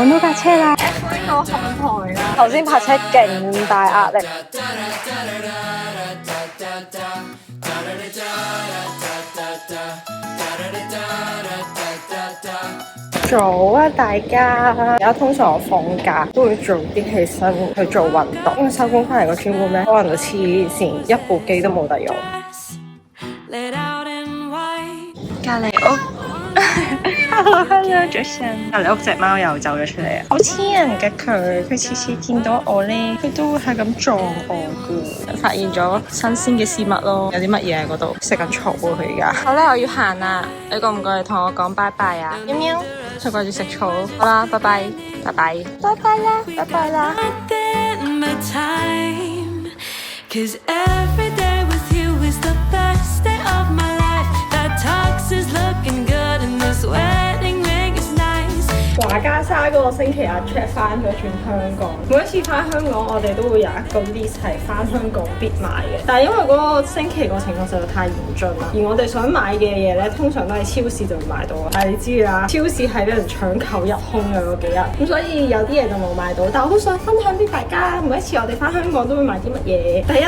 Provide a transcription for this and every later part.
揾到架車啦 ！F1 個看台啦，頭先泊車勁大壓力。早啊，大家！而家通常我放假都會早啲起身去做運動，因為收工翻嚟個專門咧，可能就黐線，一部機都冇得用。隔離屋，hello，早晨。隔離屋隻貓又走咗出嚟啊！好黐人嘅佢次次見到我咧，佢都會係咁撞我噶。發現咗新鮮嘅事物咯，有啲乜嘢喺嗰度食緊草啊！佢而家好啦，我要行啦，你過唔過嚟同我講拜拜啊？喵喵，佢掛住食草。好啦，拜拜，拜拜，拜拜啦，拜拜啦。華家沙嗰個星期阿 Check 翻咗轉香港，每一次翻香港我哋都會有一個 list 係翻香港必買嘅，但係因為嗰個星期個情況實在太嚴峻啦，而我哋想買嘅嘢咧，通常都係超市就會買到，但係你知啦，超市係俾人搶購一空嘅嗰幾日，咁所以有啲嘢就冇買到，但係我都想分享俾大家，每一次我哋翻香港都會買啲乜嘢。第一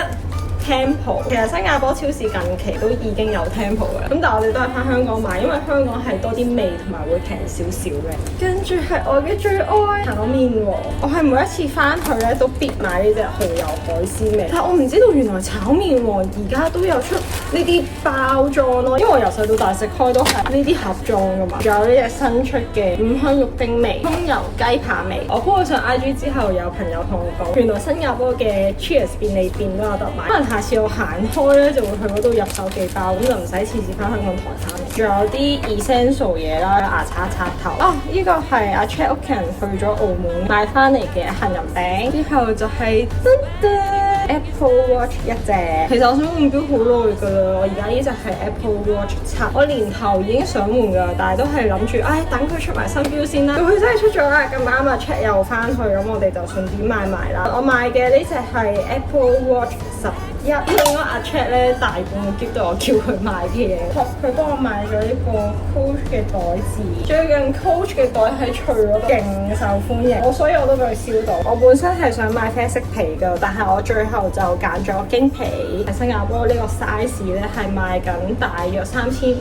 ，Temple， 其實新加坡超市近期都已經有 Temple 嘅，咁但係我哋都係翻香港買，因為香港係多啲味同埋會平少少嘅。跟住係我嘅最愛炒麵喎，我係每一次翻去咧都必買呢隻蠔油海鮮味，但係我唔知道原來炒麵王而家都有出呢啲包裝咯，因為我由細到大食開都係呢啲盒裝噶嘛。仲有呢隻新出嘅五香肉丁味、葱油雞扒味，我 po 上 IG 之後，有朋友同我講，原來新加坡嘅 Cheers 便利店都有得買。下次我行開咧，就會去嗰度入手幾包，咁就唔使次次翻香港抬翻嚟。仲有啲 essential 嘢啦，牙刷、刷頭。呢個係阿 Check 屋企人去咗澳門買翻嚟嘅杏仁餅。之後就係Apple Watch 一隻。其實我想換表好耐㗎啦，我而家呢隻係 Apple Watch 7，我年頭已經想換㗎，但係都係諗住，等佢出埋新表先啦。佢真係出咗啦，咁啱啊 Check 又翻去，咁我哋就順便買埋啦。我買嘅呢隻係 Apple Watch 10。因為阿 Check 咧大半個 keep 到我叫佢買嘅嘢，佢幫我買咗呢個 Coach 嘅袋子。最近 Coach 嘅袋喺脆嗰度勁受歡迎，所以我都俾佢燒到。我本身係想買啡色皮㗎，但係我最後就揀咗鯨皮。喺新加坡呢個 size 咧係賣緊大約3500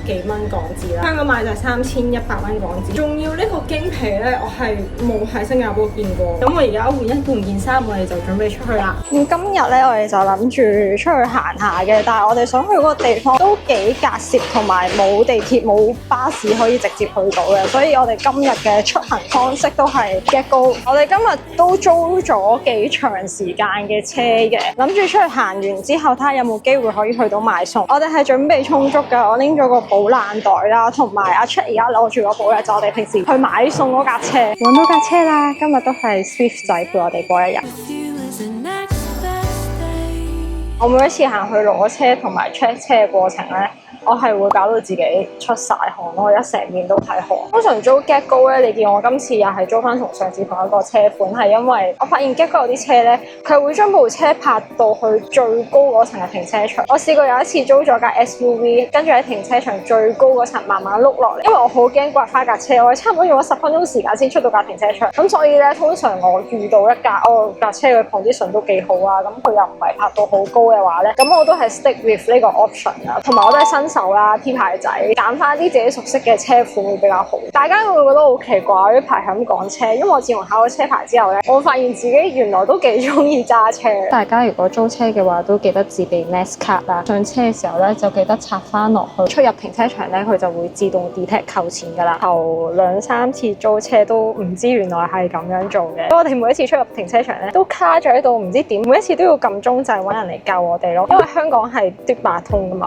幾蚊港紙啦，香港買就係3100蚊港紙。仲要呢個鯨皮咧，我係冇喺新加坡見過。咁我而家換件衫，我哋就準備出去啦。咁今日咧，我哋就諗住出去行下嘅，但係我哋想去嗰個地方都幾隔涉，同埋冇地鐵冇巴士可以直接去到嘅，所以我哋今日嘅出行方式都係 GetGo。我哋今日都租咗幾長時間嘅車嘅，諗住出去行完之後睇下有冇機會可以去到買餸。我哋係準備充足㗎，我拎咗個保冷袋啦，同埋阿 Check 而家攞住個保咧，就我哋平時去買餸嗰架車。揾到架車啦，今日都係 Swift 仔陪我哋過一日。我每一次行去攞車同埋 check 車嘅過程咧，我係會搞到自己出晒汗咯，我而家成面都係汗。通常租 GetGo 咧，你見我今次又係租翻同上次同一個車款，係因為我發現 GetGo 有啲車咧，佢會將部車泊到去最高嗰層嘅停車場。我試過有一次租咗架 SUV， 跟住喺停車場最高嗰層慢慢碌落嚟，因為我好驚刮花架車，我差唔多用咗10分鐘時間先出到架停車場。咁所以咧，通常我遇到一架架車嘅 condition 都幾好啊，咁佢又唔係泊到好高嘅話咧，咁我都係 stick with 呢個 option 啊。同埋我都係新手啦 ，T 牌仔，揀翻啲自己熟悉嘅車款會比較好。大家會覺得好奇怪呢排係咁講車，因為我自從考咗車牌之後咧，我發現自己原來都幾中意揸車。大家如果租車嘅話，都記得自備 Nest Card 啦。上車嘅時候咧，就記得插翻落去。出入停車場咧，佢就會自動 detect 扣錢噶啦。頭2、3次租車都唔知原來係咁樣做嘅。我哋每一次出入停車場咧，都卡咗喺度，唔知點，每一次都要撳鐘掣揾人嚟救我哋咯。因為香港係嘟八通噶嘛。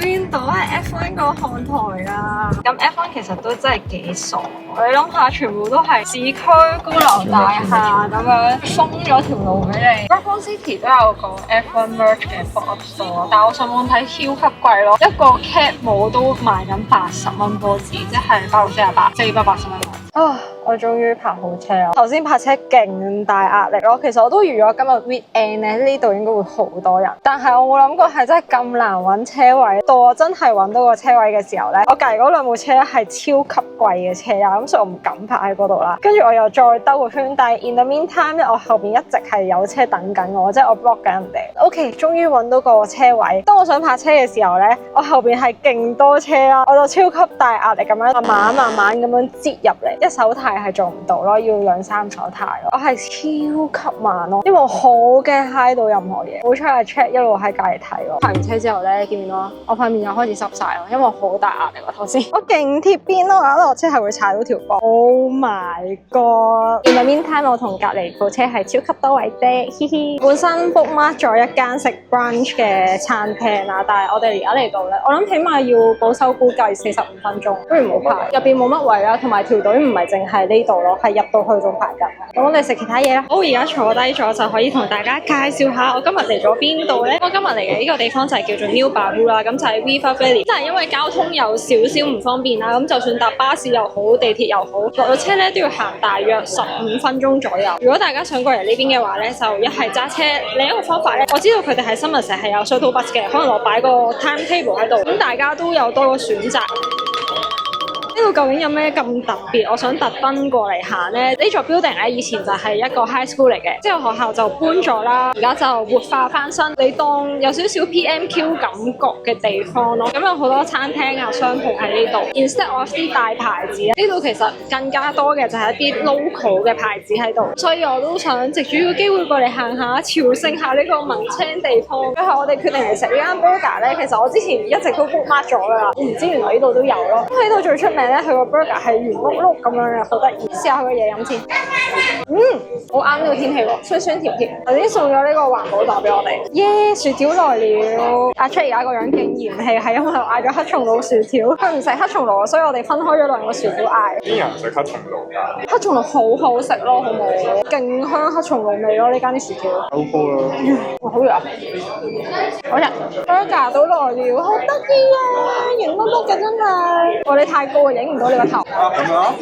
見到係 F1 個看台啦，咁 F1 其實都真係幾傻。你諗下，全部都係市區高樓大廈咁樣封咗條路俾你。Raffles City 都有個 F1 merch 嘅 pop-up store， 但係我上網睇超級貴咯，一個 cap 帽都賣緊80蚊波子，即係86、48、480蚊。我終於泊好車啦！頭先泊車勁大壓力咯，其實我都預咗今日 weekend 咧，呢度應該會好多人，但係我冇諗過係真係咁難揾車位。到我真係揾到個車位嘅時候咧，我隔離嗰兩部車係超級貴嘅車啊，咁所以我唔敢泊喺嗰度啦。跟住我又再兜個圈，但係 in the meantime 咧，我後邊一直係有車等緊我，即係我 block 緊人哋。OK， 終於揾到個車位。當我想泊車嘅時候咧，我後邊係勁多車啦，我就超級大壓力咁樣慢慢咁樣擠入嚟，一手軚係做唔到咯，要2、3手軚咯，我係超級慢咯，因為我好驚揩到任何嘢。好彩阿 Chat 一路喺隔離睇咯。泊完車之後咧，見唔見到啊？我塊面又開始濕晒咯，因為我好大壓力喎頭先。我勁貼邊咯，我覺得我車係會踩到條波。Oh my god！ In the meantime，我同隔離部車係超級多位啫，嘻嘻。本身 book mark 咗一間食 brunch 嘅餐廳啦，但係我哋而家嚟到咧，我諗起碼要保守估計45分鐘，不如唔好排。入邊冇乜位啦，同埋條隊唔係淨係呢度咯，係入到去仲排緊。咁我哋食其他嘢啦。好，而家坐低咗就可以同大家介紹下我今日嚟咗邊度咧。我今日嚟嘅呢個地方就係叫做 New Baru 啦，咁就喺 River Valley。即係因為交通有少少唔方便啦，咁就算搭巴士又好，地鐵又好，落咗車咧都要行大約15分鐘左右。如果大家想過嚟呢邊嘅話咧，就一係揸車。另一個方法咧，我知道佢哋喺Somerset係有 shuttle bus 嘅，可能我擺個 timetable 喺度，咁大家都有多個選擇。呢度究竟有咩咁特別？我想特登過嚟行咧。呢座 building 咧以前就係一個 high school 嚟嘅，之後學校就搬咗啦，而家就活化翻新，你當有少少 PMQ 感覺嘅地方咯。咁有好多餐廳啊、商鋪喺呢度。Instead of 啲大牌子，呢度其實更加多嘅就係一啲 local 嘅牌子喺度。所以我都想藉住呢個機會過嚟行下，朝聖下呢個文青地方。最後我哋決定嚟食呢間 burger 咧，其實我之前一直都 book mark 咗㗎啦，我唔知原來呢度都有咯。咁喺度最出名咧，佢個 burger 係圓碌碌咁樣嘅，好得意。試下佢個嘢飲先。好啱呢個天氣喎，酸酸甜甜。頭先送咗呢個環保袋俾我哋。耶，薯條來了。阿 Chat 而家個樣勁嫌棄，係因為我嗌咗黑松露薯條，佢唔食黑松露，所以我哋分開咗2個薯條嗌。邊人食黑松露㗎？黑松露好好食咯，好冇？勁香黑松露味咯，呢間啲薯條。好高咯。哇，好熱啊！好日 burger 都來了，好得意啊！圓碌碌嘅真係。哇，你太高啊，影唔到你個頭。咁樣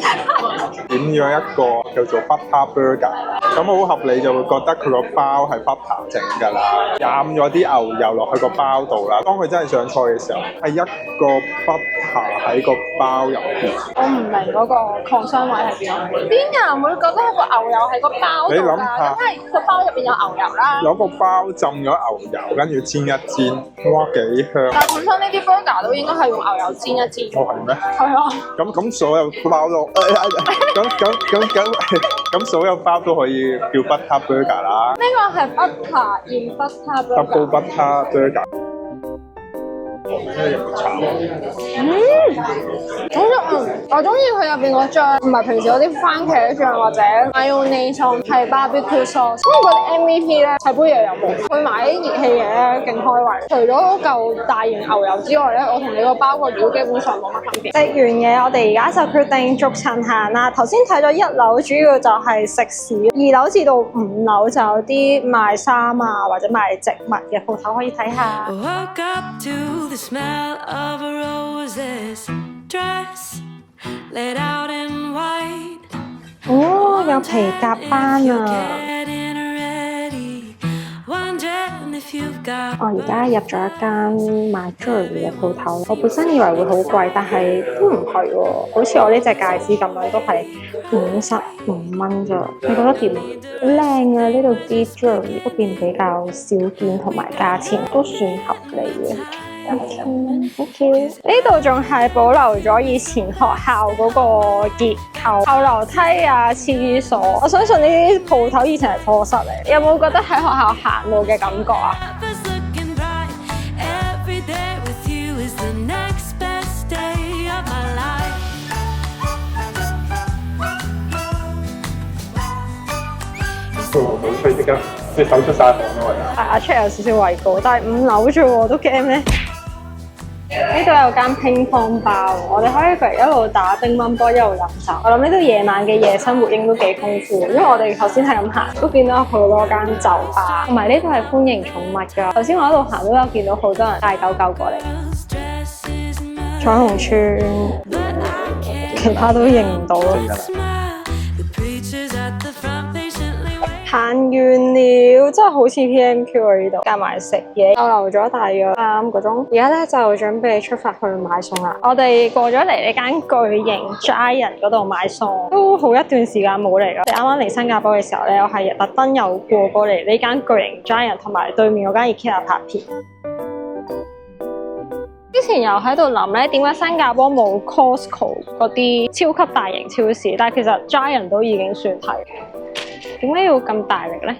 點咗一個叫做 butter burger， 咁好合理就會覺得佢個包係 butter 整㗎啦，染咗啲牛油落去個包度啦。當佢真係上菜嘅時候，係一個 butter 喺個包入邊。我唔明嗰個抗傷位係邊啊？邊人會覺得係個牛油喺個包度㗎？你諗下，因為個包入邊有牛油啦。攞個包浸咗牛油，跟住煎一煎，哇幾香！但係本身呢啲 burger 都應該係用牛油煎一煎。哦，係咩？係啊。咁所有包都，咁所有包都可以叫 butter burger 啦。呢個係 butter in butter burger。double butter burger。我中意佢入邊個醬，唔係平時嗰啲番茄醬或者 mayonnaise， 係 barbecue sauce。因為嗰啲 MVP 咧，砌杯嘢又冇，佢買啲熱氣嘢咧勁開胃。除咗嗰嚿大型牛油之外咧，我同你個包個料基本上冇乜分別。食完嘢，我哋而家就決定逐層行啦。頭先睇咗1樓，主要就係食肆；2樓至到5樓就有啲賣衫啊或者賣植物嘅鋪頭可以睇下。The smell of a rose's dress laid out in white. 哦，有皮夾班啊！我而家入咗一間賣 jewelry 嘅鋪頭，我本身以為會好貴，但係都唔係喎，好似我呢隻戒指咁樣都係55蚊咋。你覺得點？好靚啊！呢度啲 jewelry 嗰邊比較少見，同埋價錢都算合理嘅。Thank you。呢度仲係保留咗以前學校嗰個結構，後樓梯啊、廁所。我相信呢啲鋪頭以前係課室嚟。有冇覺得喺學校行路嘅感覺啊？好吹即刻，隻手出晒汗咯！阿 Chat 有少少畏高，但係5樓啫喎，都驚咩？呢度有間乒乓包，我哋可以過嚟一路打乒乓波一路飲酒。我諗呢度夜晚嘅夜生活應該都幾豐富，因為我哋頭先係咁行，都見到好多間酒吧，同埋呢度係歡迎寵物㗎。頭先我喺度行都有見到好多人帶狗狗過嚟。彩虹村，其他都認唔到咯。行完了，真係好似 PMQ 啊！呢度加埋食嘢，逗留咗大約3個鐘。而家咧就準備出發去買餸啦。我哋過咗嚟呢間巨型 Giant 嗰度買餸，都好一段時間冇嚟啦。我哋啱啱嚟新加坡嘅時候咧，我係特登又過嚟呢間巨型 Giant 同埋對面嗰間 IKEA 拍片。之前又喺度諗咧，點解新加坡冇 Costco 嗰啲超級大型超市？但係其實 Giant 都已經算係。點解要咁大力呢？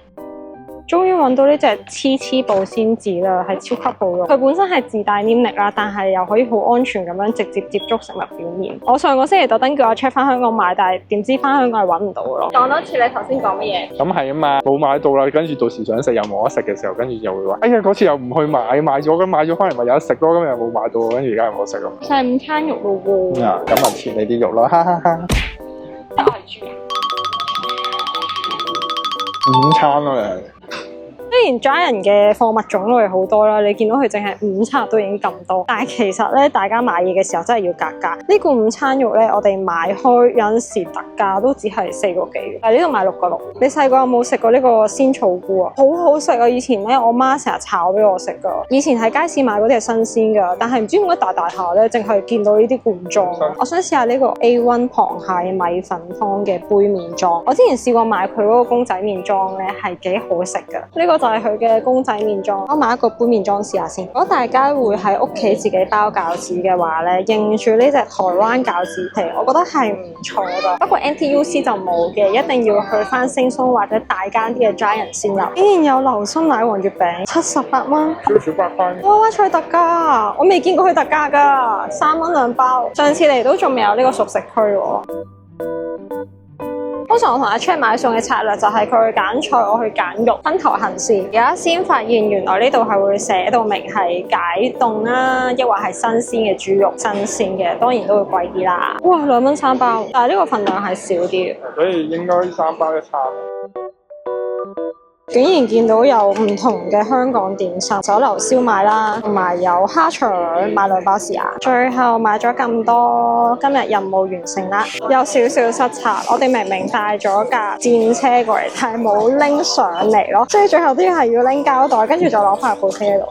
終於揾到呢隻黐保鮮紙啦，係超級好用。佢本身係自帶黏力啦，但係又可以好安全咁樣直接接觸食物表面。我上個星期特登叫阿 check 翻香港買，但係點知翻香港係揾唔到咯。講多次你頭先講乜嘢？咁係啊嘛，冇買到啦，跟住到時想食又冇得食嘅時候，跟住又會話：哎呀，嗰次又唔去買，買咗翻嚟咪有得食咯，咁又冇買到，跟住而家又冇得食咯。就係午餐肉咯喎。咁啊，切你啲肉咯，哈哈哈。午餐咯你。雖然 Giant 嘅貨物種類好多啦，你見到佢淨係午餐都已經咁多，但係其實咧，大家買嘢嘅時候真係要格價。呢個午餐肉咧，我哋買開有陣時特價都只係4個幾，但係呢度賣6個6。你細個有冇食過呢個鮮草菇啊？好好食啊！以前咧，我媽成日炒俾我食噶。以前喺街市買嗰啲係新鮮噶，但係唔知點解大下咧，淨係見到呢啲罐裝。我想試下呢個 A1 螃蟹米粉湯嘅杯麵裝。我之前試過買佢嗰個公仔麵裝咧，係幾好食噶。呢個就係佢嘅公仔麵裝，我買一個杯麵裝試下先。如果大家會喺屋企自己包餃子嘅話咧，認住呢隻台灣餃子皮，我覺得係唔錯噶。不過 NTUC 就冇嘅，一定要去翻星鬆或者大間啲嘅 Giant 先有。竟然有流心奶黃月餅，78蚊，少8塊。哇！菜特價，我未見過佢特價噶，3蚊2包。上次嚟都仲未有呢個熟食區喎。通常我同阿 Check 買餸嘅策略就係佢去揀菜，我去揀肉，分頭行事。而家先發現原來呢度係會寫到明係解凍啦，抑或係新鮮嘅豬肉，新鮮嘅當然都會貴啲啦。哇，2蚊3包，但係呢個份量係少啲，所以應該3包一餐。竟然見到有唔同嘅香港點心，酒樓燒賣啦，同埋有蝦腸，買2包試下。最後買咗咁多，今日任務完成啦。有少少失策，我哋明明帶咗架戰車過嚟，但係冇拎上嚟咯，所以最後都係要拎膠袋，跟住再攞翻入部車度。